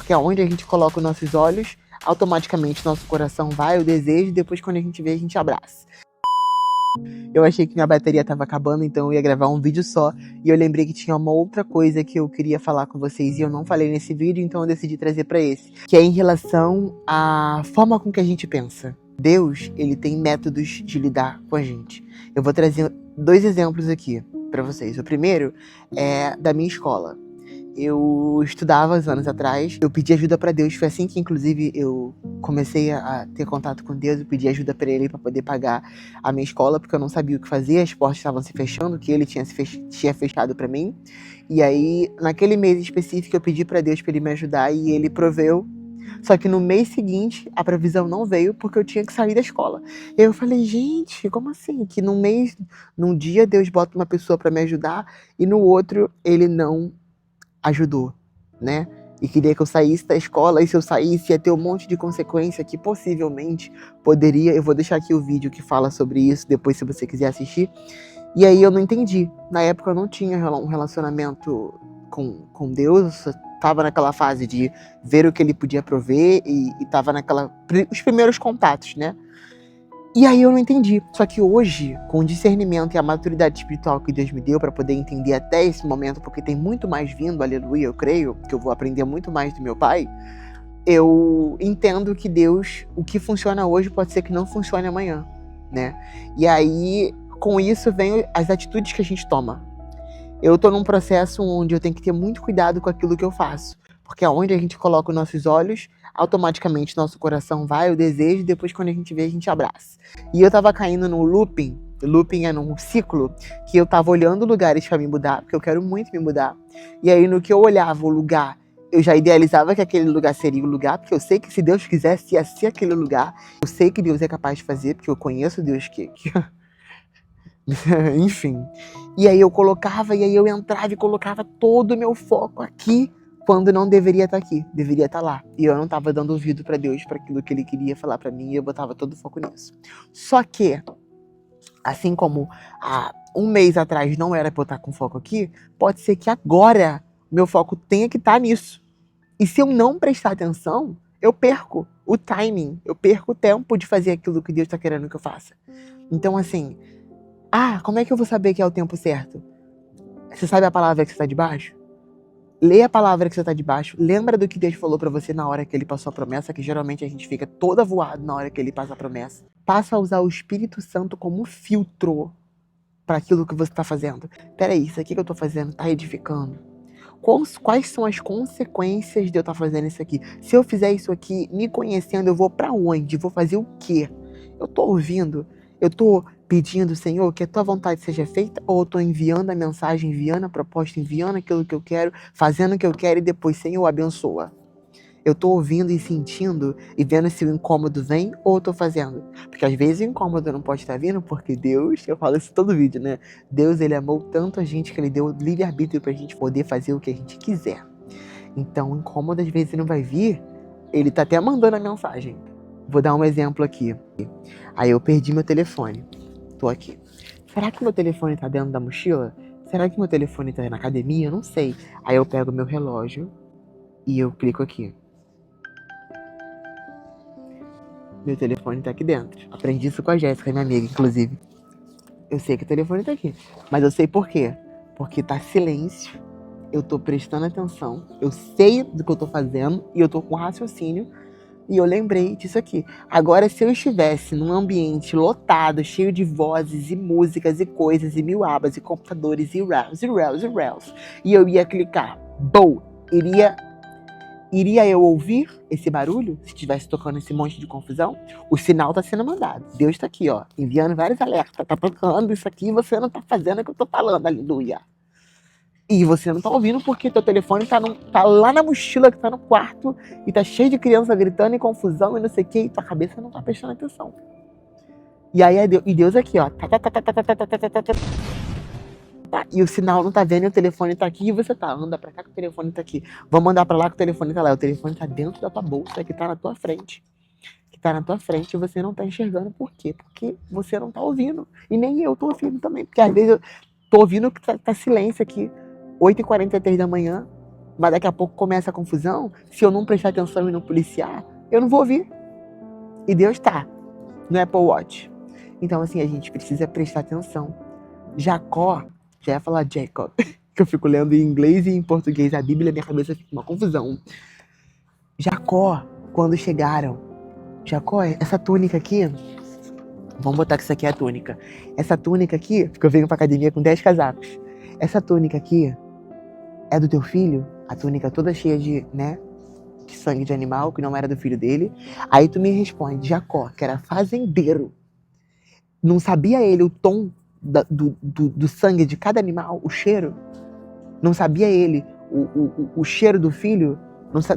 Porque aonde a gente coloca os nossos olhos, automaticamente nosso coração vai, o desejo, e depois quando a gente vê, a gente abraça. Eu achei que minha bateria estava acabando, então eu ia gravar um vídeo só. E eu lembrei que tinha uma outra coisa que eu queria falar com vocês e eu não falei nesse vídeo, então eu decidi trazer para esse. Que é em relação à forma com que a gente pensa. Deus, ele tem métodos de lidar com a gente. Eu vou trazer 2 exemplos aqui para vocês. O primeiro é da minha escola. Eu estudava anos atrás, eu pedi ajuda pra Deus, foi assim que inclusive eu comecei a ter contato com Deus, eu pedi ajuda pra Ele pra poder pagar a minha escola, porque eu não sabia o que fazer, as portas estavam se fechando, que Ele tinha fechado pra mim, e aí naquele mês específico eu pedi pra Deus pra Ele me ajudar e Ele proveu, só que no mês seguinte a provisão não veio porque eu tinha que sair da escola. E aí eu falei, gente, como assim? Que num dia Deus bota uma pessoa pra me ajudar e no outro Ele não ajudou, né? E queria que eu saísse da escola, e se eu saísse ia ter um monte de consequência que possivelmente poderia... Eu vou deixar aqui o vídeo que fala sobre isso, depois se você quiser assistir. E aí eu não entendi. Na época eu não tinha um relacionamento com Deus, eu tava naquela fase de ver o que Ele podia prover e tava os primeiros contatos, né? E aí eu não entendi. Só que hoje, com o discernimento e a maturidade espiritual que Deus me deu para poder entender até esse momento, porque tem muito mais vindo, aleluia, eu creio, que eu vou aprender muito mais do meu pai, eu entendo que Deus, o que funciona hoje pode ser que não funcione amanhã, né? E aí, com isso, vem as atitudes que a gente toma. Eu tô num processo onde eu tenho que ter muito cuidado com aquilo que eu faço. Porque aonde a gente coloca os nossos olhos, automaticamente nosso coração vai, o desejo, e depois quando a gente vê, a gente abraça. E eu tava caindo no looping. Looping é num ciclo que eu tava olhando lugares pra me mudar, porque eu quero muito me mudar. E aí no que eu olhava o lugar, eu já idealizava que aquele lugar seria o lugar, porque eu sei que se Deus quisesse, ia ser aquele lugar. Eu sei que Deus é capaz de fazer, porque eu conheço Deus que... Enfim. E aí eu colocava, e aí eu entrava e colocava todo o meu foco aqui, quando não deveria estar aqui, deveria estar lá. E eu não estava dando ouvido para Deus, para aquilo que Ele queria falar para mim, e eu botava todo o foco nisso. Só que, assim como há um mês atrás não era para eu estar com foco aqui, pode ser que agora meu foco tenha que estar nisso. E se eu não prestar atenção, eu perco o timing, eu perco o tempo de fazer aquilo que Deus está querendo que eu faça. Então, assim, como é que eu vou saber que é o tempo certo? Você sabe a palavra que você está debaixo? Lê a palavra que você está debaixo. Lembra do que Deus falou para você na hora que Ele passou a promessa, que geralmente a gente fica toda voado na hora que Ele passa a promessa. Passa a usar o Espírito Santo como filtro para aquilo que você está fazendo. Peraí, isso aqui que eu estou fazendo está edificando? Quais são as consequências de eu estar fazendo isso aqui? Se eu fizer isso aqui, me conhecendo, eu vou para onde? Vou fazer o quê? Eu estou ouvindo? Eu estou pedindo, Senhor, que a tua vontade seja feita, ou eu estou enviando a mensagem, enviando a proposta, enviando aquilo que eu quero, fazendo o que eu quero e depois, Senhor, abençoa? Eu estou ouvindo e sentindo e vendo se o incômodo vem ou eu estou fazendo. Porque às vezes o incômodo não pode estar vindo porque Deus, eu falo isso todo vídeo, né? Deus, Ele amou tanto a gente que Ele deu livre-arbítrio pra gente poder fazer o que a gente quiser. Então o incômodo às vezes não vai vir, Ele tá até mandando a mensagem. Vou dar um exemplo aqui. Aí eu perdi meu telefone. Tô aqui. Será que meu telefone tá dentro da mochila? Será que meu telefone tá na academia? Eu não sei. Aí eu pego meu relógio e eu clico aqui. Meu telefone tá aqui dentro. Aprendi isso com a Jéssica, minha amiga, inclusive. Eu sei que o telefone tá aqui. Mas eu sei por quê. Porque tá silêncio. Eu tô prestando atenção. Eu sei do que eu tô fazendo. E eu tô com raciocínio. E eu lembrei disso aqui. Agora, se eu estivesse num ambiente lotado, cheio de vozes e músicas e coisas, e mil abas, e computadores, e rails, e eu ia clicar, iria eu ouvir esse barulho? Se estivesse tocando esse monte de confusão? O sinal tá sendo mandado. Deus tá aqui, ó, enviando vários alertas. Tá tocando isso aqui e você não tá fazendo o que eu tô falando, aleluia. E você não tá ouvindo porque teu telefone tá lá na mochila que tá no quarto e tá cheio de criança gritando e confusão e não sei o que, e tua cabeça não tá prestando atenção. E aí Deus aqui, ó. E o sinal não tá vendo e o telefone tá aqui e você tá. Anda pra cá que o telefone tá aqui. Vamos andar pra lá que o telefone tá lá. O telefone tá dentro da tua bolsa que tá na tua frente. Que tá na tua frente e você não tá enxergando. Por quê? Porque você não tá ouvindo. E nem eu tô ouvindo também. Porque às vezes eu tô ouvindo que tá silêncio aqui. 8h43 da manhã, Mas daqui a pouco começa a confusão. Se eu não prestar atenção e não policiar, eu não vou ouvir. E Deus tá no Apple Watch. Então, assim, a gente precisa prestar atenção. Jacó, já ia falar Jacob, que eu fico lendo em inglês e em português a Bíblia, minha cabeça fica uma confusão. Jacó, quando chegaram, Jacó, essa túnica aqui, vamos botar que isso aqui é a túnica. Essa túnica aqui, porque eu venho pra academia com 10 casacos. Essa túnica aqui é do teu filho? A túnica toda cheia de sangue de animal, que não era do filho dele. Aí tu me responde, Jacó, que era fazendeiro, não sabia ele o tom do sangue de cada animal, o cheiro? Não sabia ele o cheiro do filho?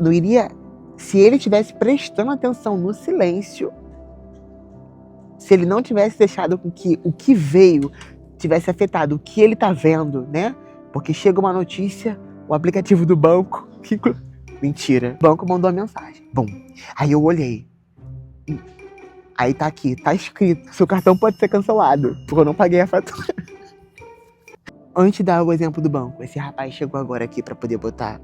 Não iria... Se ele tivesse prestando atenção no silêncio, se ele não tivesse deixado com que o que veio tivesse afetado o que ele tá vendo, né? Porque chega uma notícia, o aplicativo do banco... Mentira. O banco mandou a mensagem. Bom, aí eu olhei. Aí tá aqui, tá escrito, seu cartão pode ser cancelado, porque eu não paguei a fatura. Antes de dar o exemplo do banco, esse rapaz chegou agora aqui pra poder botar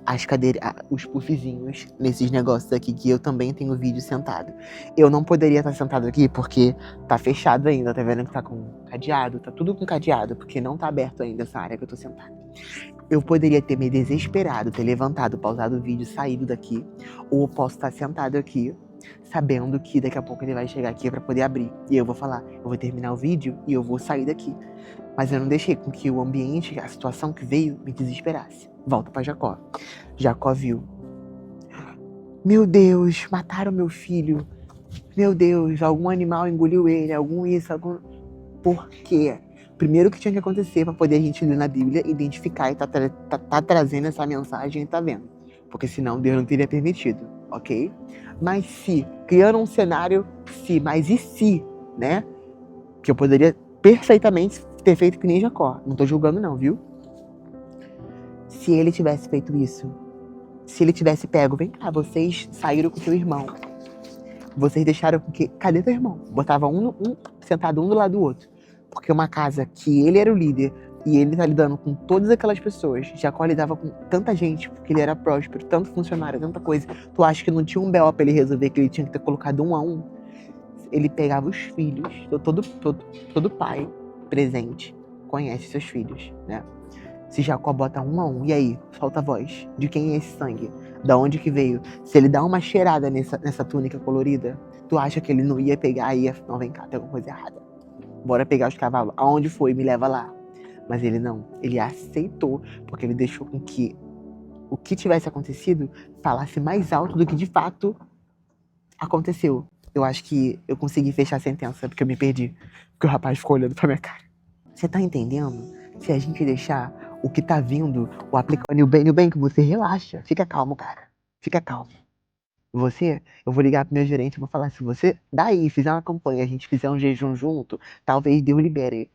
as cadeiras, os puffzinhos nesses negócios aqui, que eu também tenho vídeo sentado. Eu não poderia estar sentado aqui porque tá fechado ainda, tá vendo que tá com cadeado, tá tudo com cadeado, porque não tá aberto ainda essa área que eu tô sentado. Eu poderia ter me desesperado, ter levantado, pausado o vídeo, saído daqui, ou eu posso estar sentado aqui, sabendo que daqui a pouco ele vai chegar aqui pra poder abrir. E eu vou falar, eu vou terminar o vídeo e eu vou sair daqui. Mas eu não deixei com que o ambiente, a situação que veio, me desesperasse. Volta pra Jacó. Jacó viu. Meu Deus, mataram meu filho. Meu Deus, algum animal engoliu ele, Por quê? Primeiro que tinha que acontecer pra poder a gente ler na Bíblia, identificar e tá trazendo essa mensagem e tá vendo. Porque senão Deus não teria permitido, ok? Mas se, criando um cenário, mas e se, né? Que eu poderia perfeitamente ter feito que nem Jacó. Não tô julgando não, viu? Se ele tivesse feito isso, se ele tivesse pego, vem cá, vocês saíram com seu irmão. Vocês deixaram que... Cadê teu irmão? Botava um sentado um do lado do outro. Porque uma casa que ele era o líder e ele tá lidando com todas aquelas pessoas. Jacó lidava com tanta gente, porque ele era próspero, tanto funcionário, tanta coisa. Tu acha que não tinha um BO pra ele resolver, que ele tinha que ter colocado um a um? Ele pegava os filhos, todo pai presente conhece seus filhos, né? Se Jacó bota um a um, e aí? Solta a voz. De quem é esse sangue? Da onde que veio? Se ele dá uma cheirada nessa túnica colorida, tu acha que ele não ia pegar e ia... Não, vem cá, tem alguma coisa errada. Bora pegar os cavalos. Aonde foi? Me leva lá. Mas ele não. Ele aceitou, porque ele deixou com que o que tivesse acontecido falasse mais alto do que de fato aconteceu. Eu acho que eu consegui fechar a sentença, porque eu me perdi. Porque o rapaz ficou olhando pra minha cara. Você tá entendendo? Se a gente deixar o que tá vindo, o aplicativo Nubank, você relaxa. Fica calmo, cara. Fica calmo. Eu vou ligar pro meu gerente e vou falar, se você daí fizer uma campanha, a gente fizer um jejum junto, talvez Deus libere.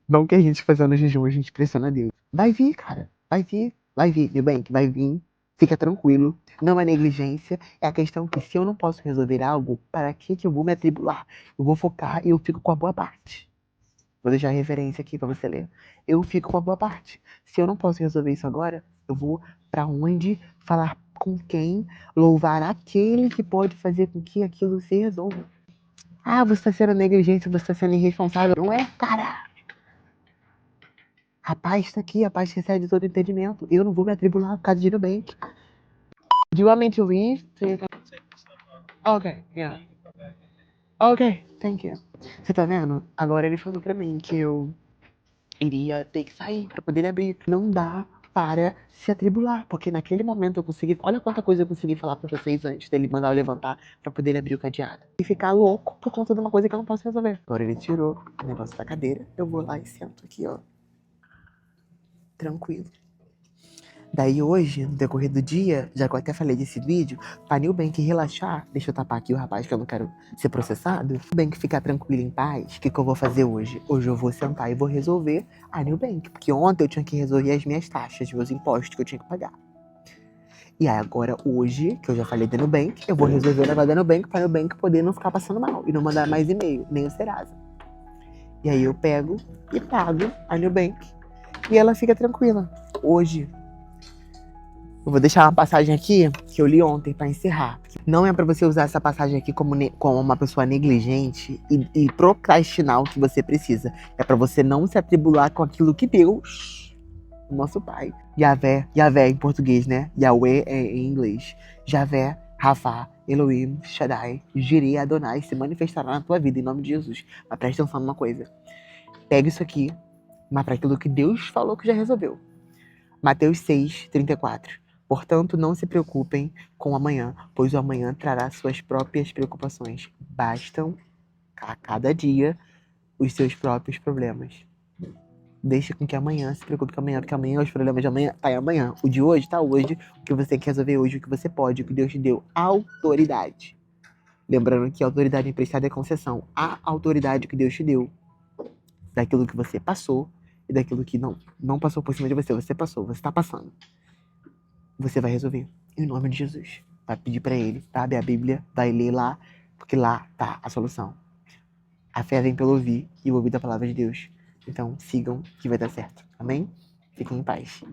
Não que a gente fazendo jejum, a gente pressiona Deus. Vai vir, cara. Vai vir, Nubank, vai vir. Fica tranquilo. Não é negligência. É a questão que se eu não posso resolver algo, para que eu vou me atribular? Eu vou focar e eu fico com a boa parte. Vou deixar a referência aqui pra você ler. Eu fico com a boa parte. Se eu não posso resolver isso agora, eu vou pra onde, falar com quem, louvar aquele que pode fazer com que aquilo se resolva. Ah, você tá sendo negligente, você tá sendo irresponsável. Não é, cara. A paz tá aqui, a paz recebe todo entendimento. Eu não vou me atribular por causa de Nubank. Do you want me to leave? Okay, yeah. Ok, thank you. Você tá vendo? Agora ele falou pra mim que eu iria ter que sair pra poder abrir. Não dá para se atribular, porque naquele momento eu consegui... Olha quanta coisa eu consegui falar pra vocês antes dele mandar eu levantar pra poder abrir o cadeado. E ficar louco por conta de uma coisa que eu não posso resolver. Agora ele tirou o negócio da cadeira, eu vou lá e sento aqui, ó. Tranquilo. Daí hoje, no decorrer do dia, já que eu até falei desse vídeo, pra Nubank relaxar, deixa eu tapar aqui o rapaz que eu não quero ser processado, Nubank ficar tranquilo em paz, o que eu vou fazer hoje? Hoje eu vou sentar e vou resolver a Nubank, porque ontem eu tinha que resolver as minhas taxas, meus impostos que eu tinha que pagar. E aí agora, hoje, que eu já falei da Nubank, eu vou resolver o negócio da Nubank pra Nubank poder não ficar passando mal e não mandar mais e-mail, nem o Serasa. E aí eu pego e pago a Nubank e ela fica tranquila. Hoje Eu vou deixar uma passagem aqui que eu li ontem pra encerrar. Não é pra você usar essa passagem aqui como uma pessoa negligente e procrastinar o que você precisa. É pra você não se atribular com aquilo que Deus, o nosso Pai, Yahvé em português, né? Yahweh é em inglês. Javé, Rafa, Elohim, Shaddai, Jireh, Adonai se manifestará na tua vida em nome de Jesus. Mas presta atenção numa coisa. Pega isso aqui, mas para aquilo que Deus falou que já resolveu. Mateus 6, 34. Portanto, não se preocupem com o amanhã, pois o amanhã trará suas próprias preocupações. Bastam a cada dia os seus próprios problemas. Deixa com que amanhã se preocupe com amanhã, porque amanhã os problemas de amanhã tá em amanhã. O de hoje tá hoje, o que você tem que resolver hoje, o que você pode, o que Deus te deu. Autoridade. Lembrando que a autoridade emprestada é concessão. A autoridade que Deus te deu, daquilo que você passou e daquilo que não passou por cima de você. Você passou, você tá passando. Você vai resolver. Em nome de Jesus. Vai pedir pra ele, sabe? A Bíblia, vai ler lá, porque lá tá a solução. A fé vem pelo ouvir e o ouvir da palavra de Deus. Então, sigam que vai dar certo. Amém? Fiquem em paz.